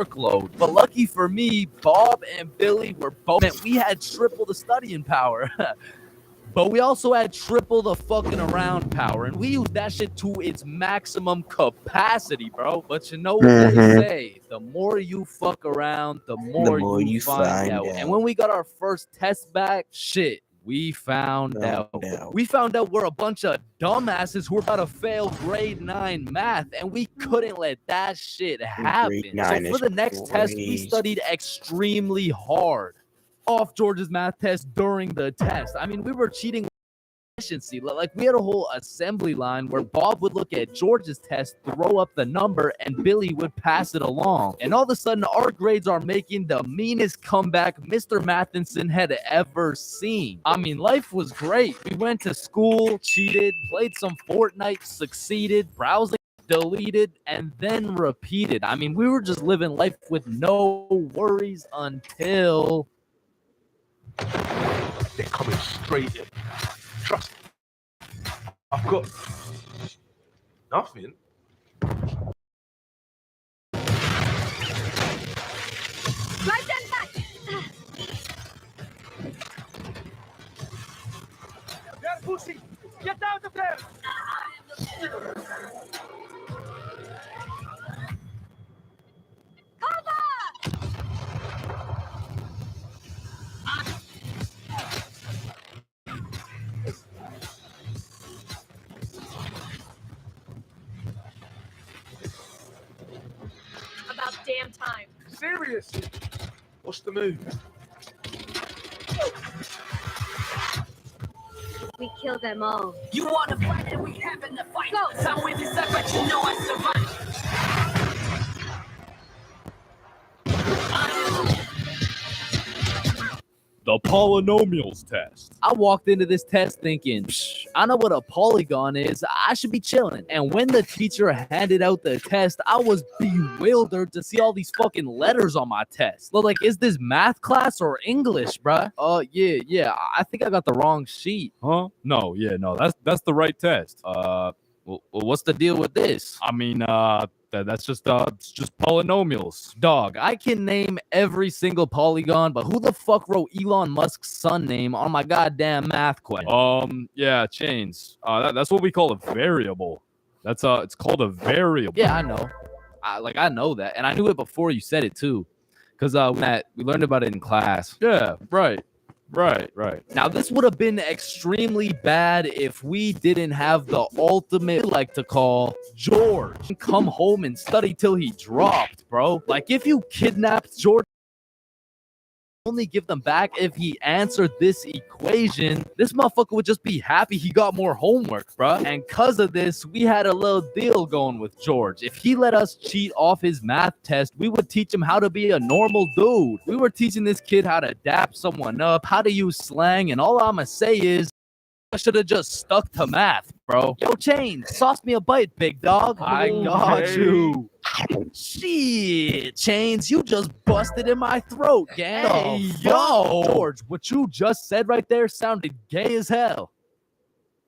workload. But lucky for me, Bob and Billy were both, man, we had triple the studying power. But we also had triple the fucking around power, and we used that shit to its maximum capacity, bro. But you know what they say, the more you fuck around, the more you find out. And when we got our first test back, shit, we found out. We found out we're a bunch of dumbasses who were about to fail grade 9 math, and we couldn't let that shit happen. So for the next test, we studied extremely hard off George's math test during the test. I mean, we were cheating with efficiency. Like, we had a whole assembly line where Bob would look at George's test, throw up the number, and Billy would pass it along. And all of a sudden, our grades are making the meanest comeback Mr. Matheson had ever seen. I mean, life was great. We went to school, cheated, played some Fortnite, succeeded, browsing, deleted, and then repeated. I mean, we were just living life with no worries until... They're coming straight in. Trust me. I've got nothing. Right then back. They're pushing. Get out of there. About damn time. Seriously? What's the move? We killed them all. You want to fight and we happen to fight. Go. Some with this effort, you know I survive. The polynomials test. I walked into this test thinking, I know what a polygon is. I should be chilling. And when the teacher handed out the test, I was bewildered to see all these fucking letters on my test. Look, like, is this math class or English, bruh? Yeah. I think I got the wrong sheet. Huh? No, that's the right test. Well, what's the deal with this? I mean, that's just it's just polynomials. Dog, I can name every single polygon, but who the fuck wrote Elon Musk's son name on my goddamn math question? Yeah, chains. That's what we call a variable. That's it's called a variable. Yeah, I know. I know that, and I knew it before you said it too, because we learned about it in class. Yeah, right. Now, this would have been extremely bad if we didn't have the ultimate, like to call, George come home and study till he dropped, bro. Like, if you kidnapped George, only give them back if he answered this equation, this motherfucker would just be happy he got more homework, bruh. And cause of this, we had a little deal going with George. If he let us cheat off his math test, we would teach him how to be a normal dude. We were teaching this kid how to dap someone up, how to use slang, and all I'ma say is, I should have just stuck to math, bro. Yo, Chain, sauce me a bite, big dog. I got you. Shit, Chains, you just busted in my throat, gang. Hey, yo, George, what you just said right there sounded gay as hell.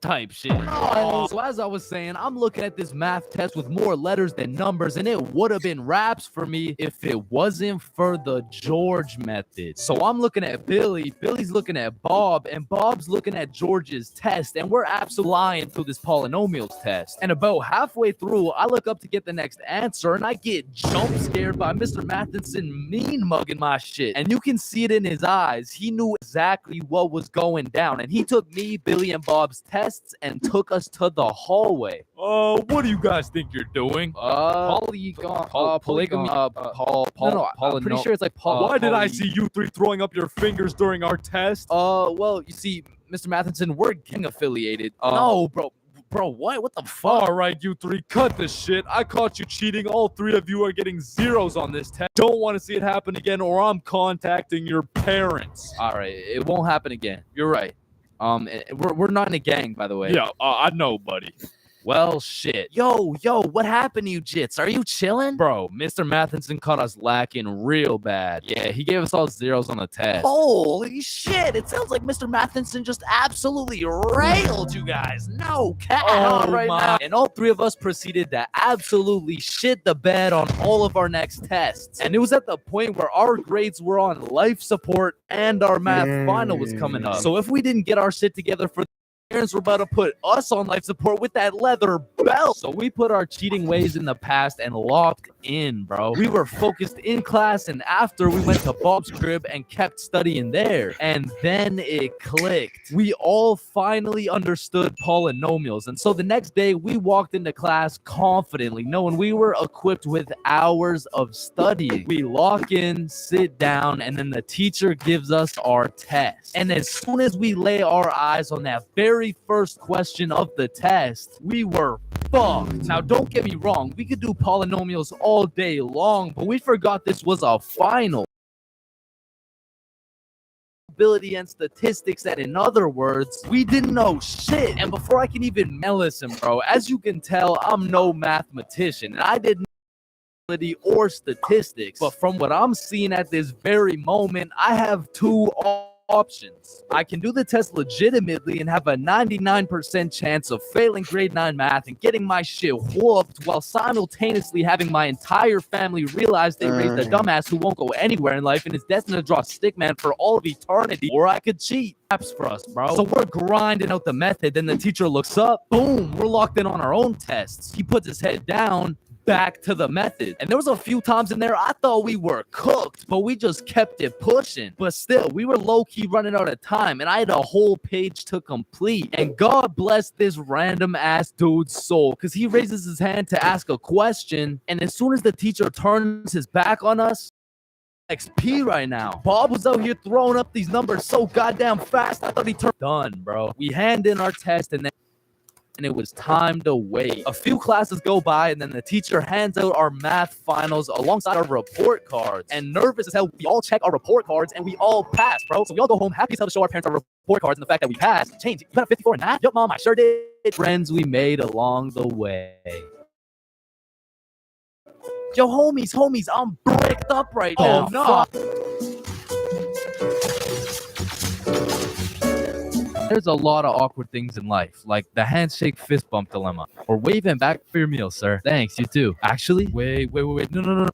Type shit. So as I was saying, I'm looking at this math test with more letters than numbers, and it would have been raps for me if it wasn't for the George method. So I'm looking at Billy, Billy's looking at Bob, and Bob's looking at George's test, and we're absolutely lying through this polynomials test. And about halfway through, I look up to get the next answer, and I get jump scared by Mr. Matheson mean mugging my shit. And you can see it in his eyes. He knew exactly what was going down, and he took me, Billy, and Bob's test and took us to the hallway. What do you guys think you're doing? Polygon, polygamy, no, I'm pretty sure it's like Why did I see you three throwing up your fingers during our test? Well, you see, Mr. Matheson, we're gang affiliated. No, bro, what the fuck? All right, you three, cut this shit. I caught you cheating. All three of you are getting zeros on this test. Don't want to see it happen again, or I'm contacting your parents. All right, it won't happen again. You're right. We're not in a gang, by the way. Yeah, I know, buddy. Well, shit. Yo, what happened to you, Jits? Are you chilling? Bro, Mr. Matheson caught us lacking real bad. Yeah, he gave us all zeros on the test. Holy shit, it sounds like Mr. Matheson just absolutely railed you guys. No cap. Oh right my. now. And all three of us proceeded to absolutely shit the bed on all of our next tests. And it was at the point where our grades were on life support and our math final was coming up. So if we didn't get our shit together for parents were about to put us on life support with that leather belt. So we put our cheating ways in the past and locked in, bro. We were focused in class, and after we went to Bob's crib and kept studying there. And then it clicked. We all finally understood polynomials. And so the next day we walked into class confidently, knowing we were equipped with hours of studying. We lock in, sit down, and then the teacher gives us our test. And as soon as we lay our eyes on that very first question of the test, we were fucked. Now, don't get me wrong, we could do polynomials all day long, but we forgot this was a final. Ability and statistics, that in other words, we didn't know shit. And before I can even listen, bro, as you can tell, I'm no mathematician, and I didn't or statistics, but from what I'm seeing at this very moment, I have two options. I can do the test legitimately and have a 99% chance of failing grade 9 math and getting my shit whooped while simultaneously having my entire family realize they raised a dumbass who won't go anywhere in life and is destined to draw stickman for all of eternity. Or I could cheat. Apps for us, bro. So we're grinding out the method, then the teacher looks up, boom, we're locked in on our own tests. He puts his head down, back to the method. And there was a few times in there I thought we were cooked, but we just kept it pushing. But still, we were low-key running out of time, and I had a whole page to complete. And God bless this random ass dude's soul, because he raises his hand to ask a question, and as soon as the teacher turns his back on us, XP right now. Bob was out here throwing up these numbers so goddamn fast, I thought he turned done, bro. We hand in our test, and it was time to wait. A few classes go by, and then the teacher hands out our math finals alongside our report cards. And nervous as hell, we all check our report cards, and we all pass, bro. So we all go home happy as hell to show our parents our report cards and the fact that we passed. Change, you got a 54 in math? Yup, mom, I sure did. Friends we made along the way. Yo, homies, I'm bricked up right now. Oh, no. There's a lot of awkward things in life, like the handshake fist bump dilemma, or waving back for your meal, sir. Thanks, you too. Actually, wait. No.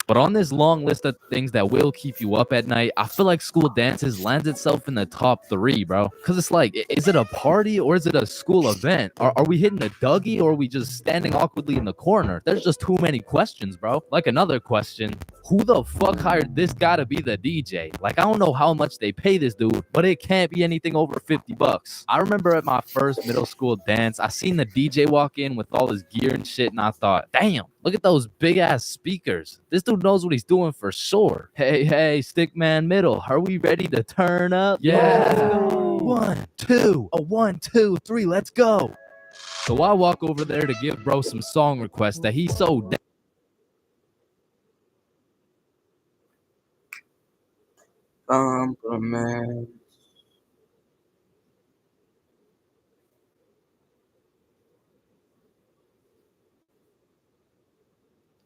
But on this long list of things that will keep you up at night, I feel like school dances lands itself in the top 3, bro. Because it's like, is it a party or is it a school event? Are we hitting a Dougie or are we just standing awkwardly in the corner? There's just too many questions, bro. Like another question, who the fuck hired this guy to be the DJ? Like, I don't know how much they pay this dude, but it can't be anything over 50 bucks. I remember at my first middle school dance, I seen the DJ walk in with all his gear and shit, and I thought, damn, look at those big ass speakers. This dude knows what he's doing for sure. Hey, Stickman Middle, are we ready to turn up? Yeah. 1, 2, 3, let's go. So I walk over there to give bro some song requests that he's so Compliment.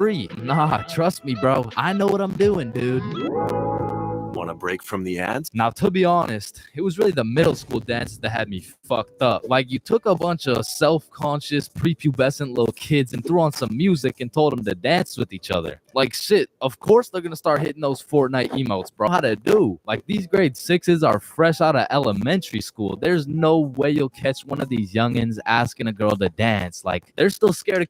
free. Nah, trust me, bro. I know what I'm doing, dude. Want a break from the ads? Now, to be honest, it was really the middle school dances that had me fucked up. Like, you took a bunch of self-conscious, prepubescent little kids and threw on some music and told them to dance with each other. Like, shit, of course they're gonna start hitting those Fortnite emotes, bro. How to do? Like, these grade 6s are fresh out of elementary school. There's no way you'll catch one of these youngins asking a girl to dance. Like, they're still scared of